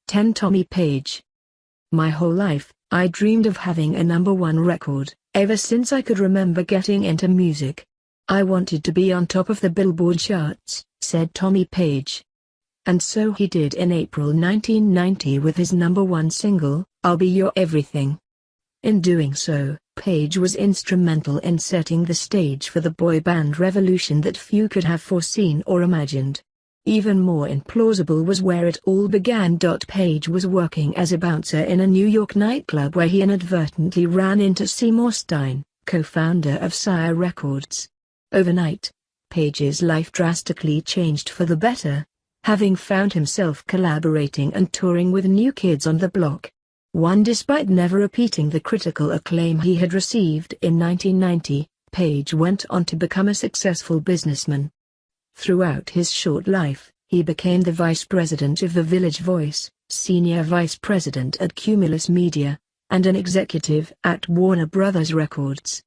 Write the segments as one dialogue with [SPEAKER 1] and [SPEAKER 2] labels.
[SPEAKER 1] 10 Tommy Page. My whole life, I dreamed of having a #1 record, ever since I could remember getting into music. I wanted to be on top of the Billboard charts, said Tommy Page. And so he did in April 1990 with his #1 single, I'll Be Your Everything. In doing so, Page was instrumental in setting the stage for the boy band revolution that few could have foreseen or imagined. Even more implausible was where it all began. Page was working as a bouncer in a New York nightclub where he inadvertently ran into Seymour Stein, co-founder of Sire Records. Overnight, Page's life drastically changed for the better, having found himself collaborating and touring with New Kids on the Block. One despite never repeating the critical acclaim he had received in 1990, Page went on to become a successful businessman. Throughout his short life, he became the vice president of The Village Voice, senior vice president at Cumulus Media, and an executive at Warner Brothers Records.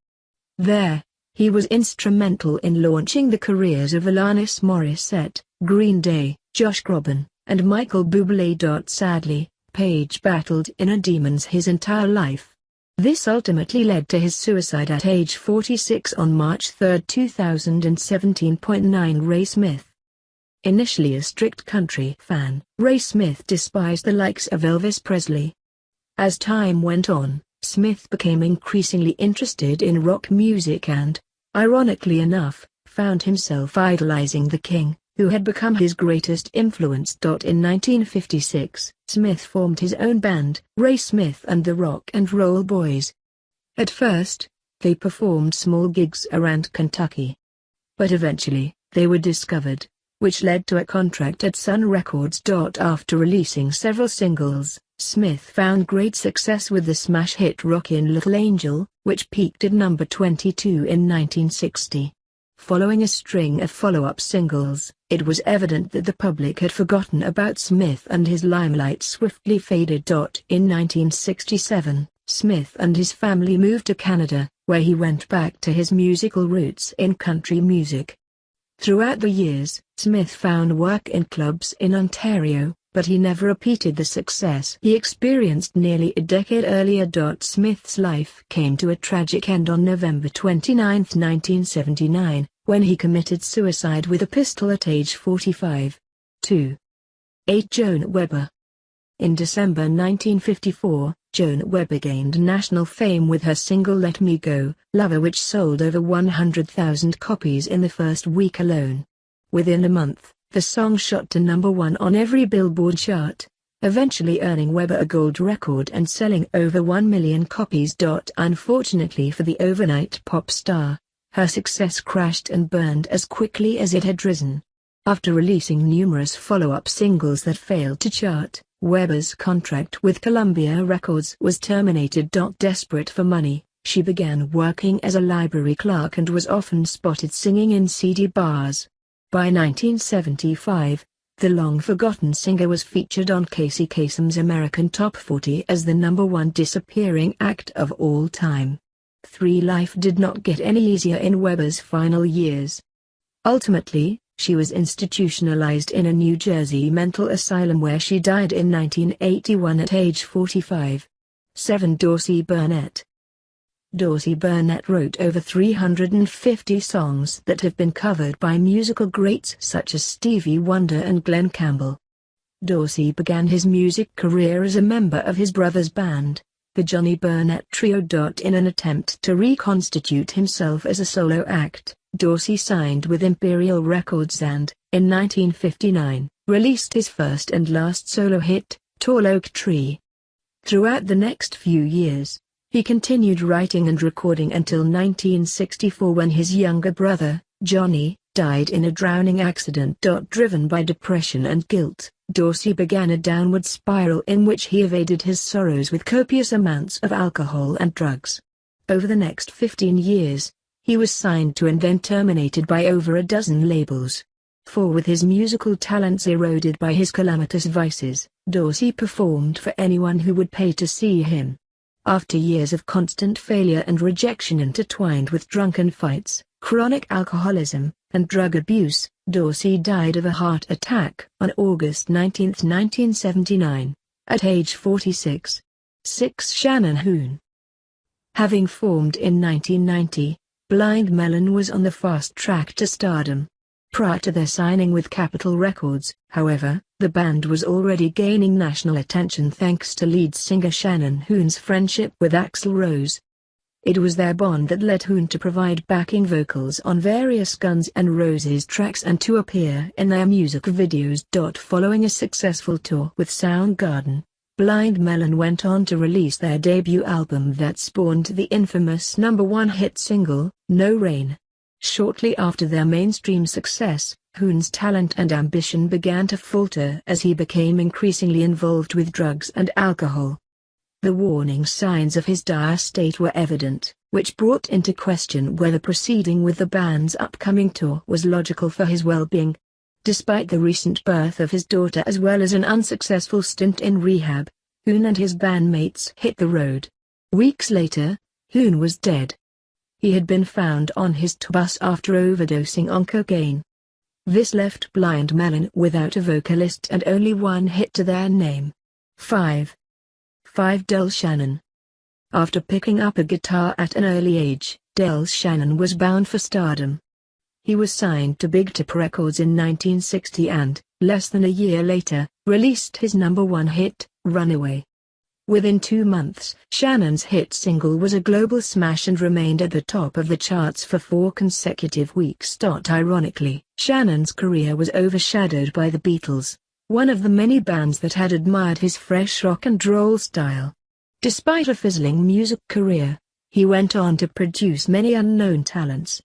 [SPEAKER 1] There, he was instrumental in launching the careers of Alanis Morissette, Green Day, Josh Groban, and Michael Buble.Sadly. Page battled inner demons his entire life. This ultimately led to his suicide at age 46 on March 3, 2017. 9 Ray Smith. Initially a strict country fan, Ray Smith despised the likes of Elvis Presley. As time went on, Smith became increasingly interested in rock music and, ironically enough, found himself idolizing the King, who had become his greatest influence. In 1956, Smith formed his own band, Ray Smith and the Rock and Roll Boys. At first, they performed small gigs around Kentucky. But eventually, they were discovered, which led to a contract at Sun Records. After releasing several singles, Smith found great success with the smash hit Rockin' Little Angel, which peaked at number 22 in 1960. Following a string of follow-up singles, it was evident that the public had forgotten about Smith and his limelight swiftly faded. In 1967, Smith and his family moved to Canada, where he went back to his musical roots in country music. Throughout the years, Smith found work in clubs in Ontario, but he never repeated the success he experienced nearly a decade earlier. Smith's life came to a tragic end on November 29, 1979, when he committed suicide with a pistol at age 45. 2. 8 Joan Weber. In December 1954, Joan Weber gained national fame with her single Let Me Go, Lover, which sold over 100,000 copies in the first week alone. Within a month, the song shot to #1 on every Billboard chart, eventually earning Weber a gold record and selling over 1 million copies. Unfortunately for the overnight pop star, her success crashed and burned as quickly as it had risen. After releasing numerous follow-up singles that failed to chart, Weber's contract with Columbia Records was terminated. Desperate for money, she began working as a library clerk and was often spotted singing in seedy bars. By 1975, the long-forgotten singer was featured on Casey Kasem's American Top 40 as the #1 disappearing act of all time. Life did not get any easier in Weber's final years. Ultimately, she was institutionalized in a New Jersey mental asylum where she died in 1981 at age 45. 7 Dorsey Burnett. Dorsey Burnett wrote over 350 songs that have been covered by musical greats such as Stevie Wonder and Glenn Campbell. Dorsey began his music career as a member of his brother's band, the Johnny Burnett Trio. In an attempt to reconstitute himself as a solo act, Dorsey signed with Imperial Records and, in 1959, released his first and last solo hit, Tall Oak Tree. Throughout the next few years, he continued writing and recording until 1964 when his younger brother, Johnny, died in a drowning accident. Driven by depression and guilt, Dorsey began a downward spiral in which he evaded his sorrows with copious amounts of alcohol and drugs. Over the next 15 years, he was signed to and then terminated by over a dozen labels. For with his musical talents eroded by his calamitous vices, Dorsey performed for anyone who would pay to see him. After years of constant failure and rejection intertwined with drunken fights, chronic alcoholism, and drug abuse, Dorsey died of a heart attack on August 19, 1979. at age 46. 6. Shannon Hoon. Having formed in 1990, Blind Melon was on the fast track to stardom. Prior to their signing with Capitol Records, however, the band was already gaining national attention thanks to lead singer Shannon Hoon's friendship with Axl Rose. It was their bond that led Hoon to provide backing vocals on various Guns N' Roses tracks and to appear in their music videos. Following a successful tour with Soundgarden, Blind Melon went on to release their debut album that spawned the infamous #1 hit single, No Rain. Shortly after their mainstream success, Hoon's talent and ambition began to falter as he became increasingly involved with drugs and alcohol. The warning signs of his dire state were evident, which brought into question whether proceeding with the band's upcoming tour was logical for his well-being. Despite the recent birth of his daughter as well as an unsuccessful stint in rehab, Hoon and his bandmates hit the road. Weeks later, Hoon was dead. He had been found on his tour bus after overdosing on cocaine. This left Blind Melon without a vocalist and only one hit to their name. 5. Del Shannon. After picking up a guitar at an early age, Del Shannon was bound for stardom. He was signed to Big Tip Records in 1960 and, less than a year later, released his #1 hit, Runaway. Within 2 months, Shannon's hit single was a global smash and remained at the top of the charts for 4 consecutive weeks. Ironically, Shannon's career was overshadowed by the Beatles, one of the many bands that had admired his fresh rock and roll style. Despite a fizzling music career, he went on to produce many unknown talents.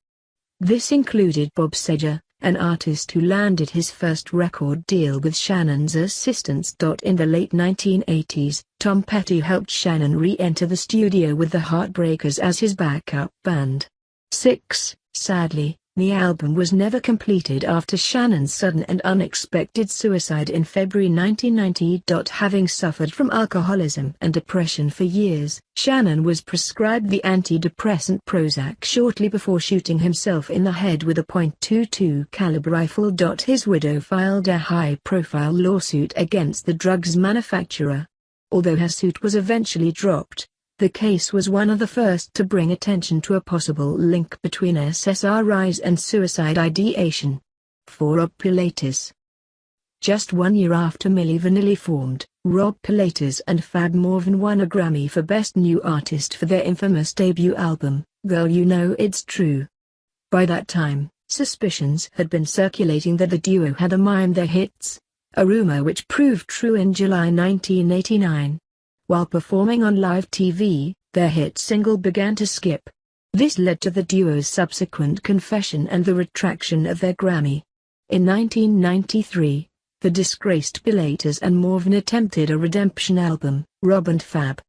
[SPEAKER 1] This included Bob Seger, an artist who landed his first record deal with Shannon's assistance. In the late 1980s, Tom Petty helped Shannon re-enter the studio with the Heartbreakers as his backup band. 6. Sadly, the album was never completed after Shannon's sudden and unexpected suicide in February 1990. Having suffered from alcoholism and depression for years, Shannon was prescribed the antidepressant Prozac shortly before shooting himself in the head with a .22 caliber rifle. His widow filed a high-profile lawsuit against the drug's manufacturer. Although her suit was eventually dropped, the case was one of the first to bring attention to a possible link between SSRIs and suicide ideation. 4. Rob Pilatus. Just 1 year after Milli Vanilli formed, Rob Pilatus and Fab Morvan won a Grammy for Best New Artist for their infamous debut album, Girl You Know It's True. By that time, suspicions had been circulating that the duo had mimed their hits, a rumor which proved true in July 1989. While performing on live TV, their hit single began to skip. This led to the duo's subsequent confession and the retraction of their Grammy. In 1993, the disgraced Pilatus and Morvan attempted a redemption album, Rob and Fab.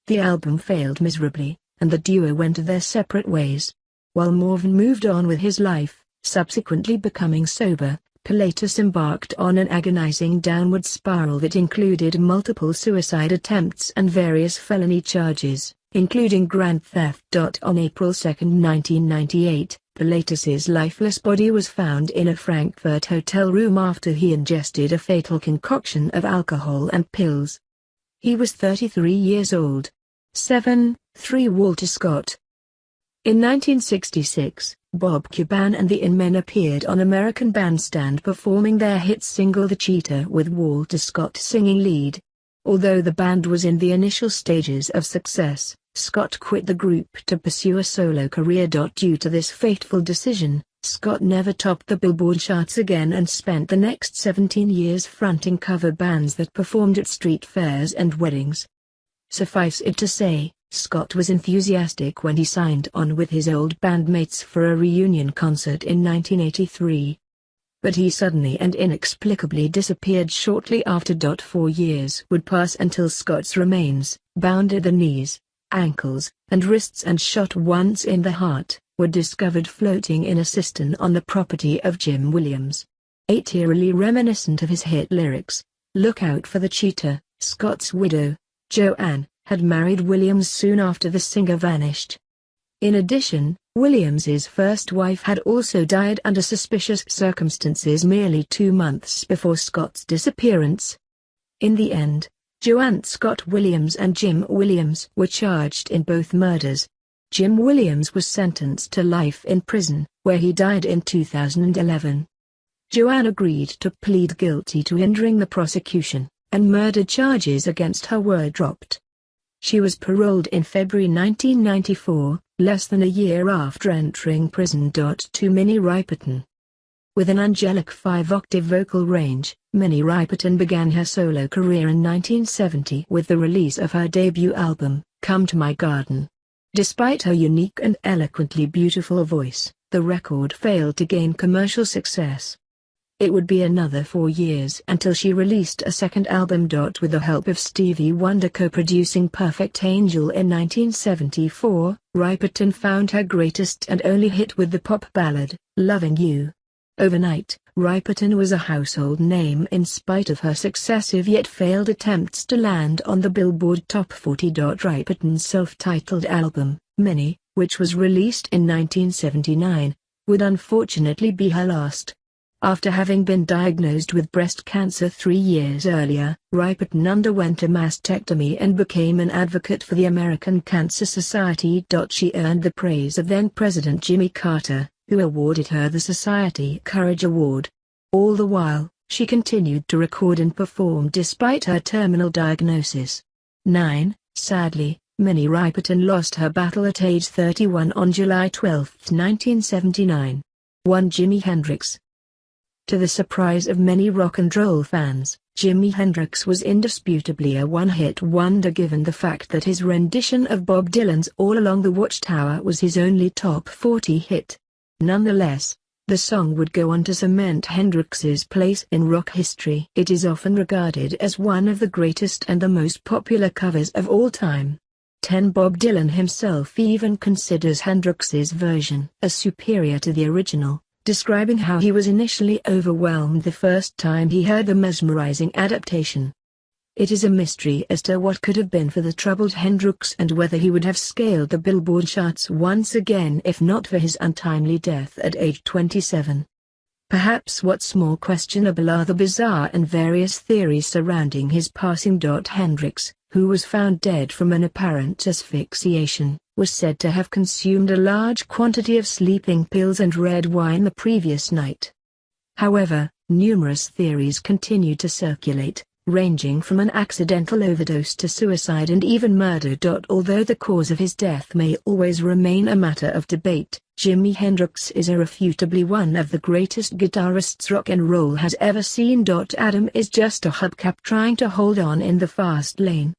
[SPEAKER 1] The album failed miserably, and the duo went their separate ways. While Morvan moved on with his life, subsequently becoming sober, Pilatus embarked on an agonizing downward spiral that included multiple suicide attempts and various felony charges, including grand theft. On April 2, 1998, Pilatus's lifeless body was found in a Frankfurt hotel room after he ingested a fatal concoction of alcohol and pills. He was 33 years old. 7. Walter Scott. In 1966, Bob Cuban and the In-Men appeared on American Bandstand performing their hit single The Cheater with Walter Scott singing lead. Although the band was in the initial stages of success, Scott quit the group to pursue a solo career. Due to this fateful decision, Scott never topped the Billboard charts again and spent the next 17 years fronting cover bands that performed at street fairs and weddings. Suffice it to say, Scott was enthusiastic when he signed on with his old bandmates for a reunion concert in 1983. But he suddenly and inexplicably disappeared shortly after. 4 years would pass until Scott's remains, bound at the knees, ankles, and wrists and shot once in the heart, were discovered floating in a cistern on the property of Jim Williams. 8. Eerily reminiscent of his hit lyrics, "Look out for the cheater," Scott's widow, Joanne, had married Williams soon after the singer vanished. In addition, Williams's first wife had also died under suspicious circumstances merely 2 months before Scott's disappearance. In the end, Joanne Scott Williams and Jim Williams were charged in both murders. Jim Williams was sentenced to life in prison, where he died in 2011. Joanne agreed to plead guilty to hindering the prosecution, and murder charges against her were dropped. She was paroled in February 1994, less than a year after entering prison. To Minnie Riperton. With an angelic 5-octave vocal range, Minnie Riperton began her solo career in 1970 with the release of her debut album, Come to My Garden. Despite her unique and eloquently beautiful voice, the record failed to gain commercial success. It would be another 4 years until she released a second album. With the help of Stevie Wonder co-producing Perfect Angel in 1974, Riperton found her greatest and only hit with the pop ballad, Loving You. Overnight, Riperton was a household name in spite of her successive yet failed attempts to land on the Billboard Top 40. Riperton's self-titled album, Minnie, which was released in 1979, would unfortunately be her last. After having been diagnosed with breast cancer 3 years earlier, Riperton underwent a mastectomy and became an advocate for the American Cancer Society. She earned the praise of then-President Jimmy Carter, who awarded her the Society Courage Award. All the while, she continued to record and perform despite her terminal diagnosis. 9. Sadly, Minnie Riperton lost her battle at age 31 on July 12, 1979. 1. Jimi Hendrix. To the surprise of many rock and roll fans, Jimi Hendrix was indisputably a one-hit wonder given the fact that his rendition of Bob Dylan's All Along the Watchtower was his only top 40 hit. Nonetheless, the song would go on to cement Hendrix's place in rock history. It is often regarded as one of the greatest and the most popular covers of all time. 10. Bob Dylan himself even considers Hendrix's version as superior to the original, describing how he was initially overwhelmed the first time he heard the mesmerizing adaptation. It is a mystery as to what could have been for the troubled Hendrix and whether he would have scaled the Billboard charts once again if not for his untimely death at age 27. Perhaps what's more questionable are the bizarre and various theories surrounding his passing. Hendrix, who was found dead from an apparent asphyxiation, was said to have consumed a large quantity of sleeping pills and red wine the previous night. However, numerous theories continued to circulate, ranging from an accidental overdose to suicide and even murder. Although the cause of his death may always remain a matter of debate, Jimi Hendrix is irrefutably one of the greatest guitarists rock and roll has ever seen. Adam is just a hubcap trying to hold on in the fast lane.